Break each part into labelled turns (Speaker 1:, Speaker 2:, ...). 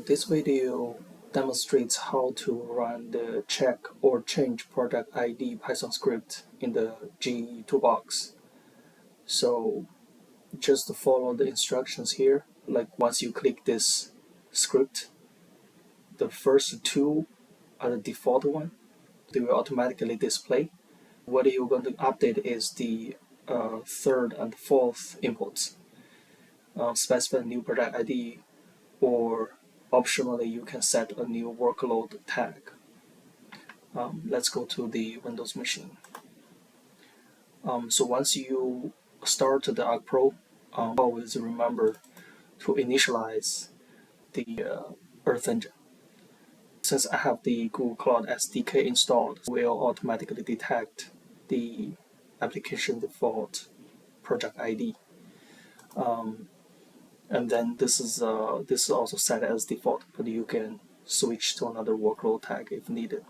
Speaker 1: This video demonstrates how to run the check or change product ID Python script in the GE Toolbox. So just follow the instructions here. Like once you click this script, the first two are the default one. They will automatically display. What you're going to update is the third and fourth inputs. Specify a new product ID, or optionally you can set a new workload tag. Let's go to the Windows machine. So once you start the Arc Pro, always remember to initialize the Earth Engine. Since I have the Google Cloud SDK installed, it will automatically detect the application default project ID. And then this is also set as default, but you can switch to another workload tag if needed.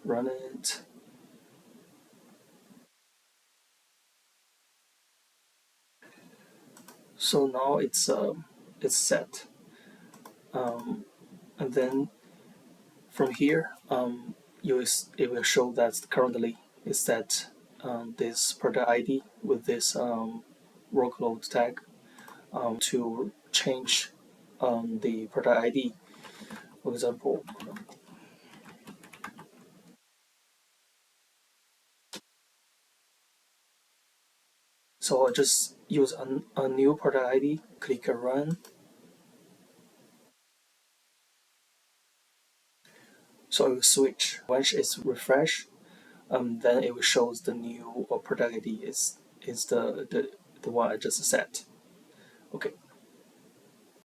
Speaker 1: Run it. So now it's set, and then from here it will show that currently it's set this product ID with this workload tag. To change the product ID, for example, so I'll just use a new product ID, click run. So it will switch. Once it's refreshed, then it will show the new product ID is the one I just set. Okay,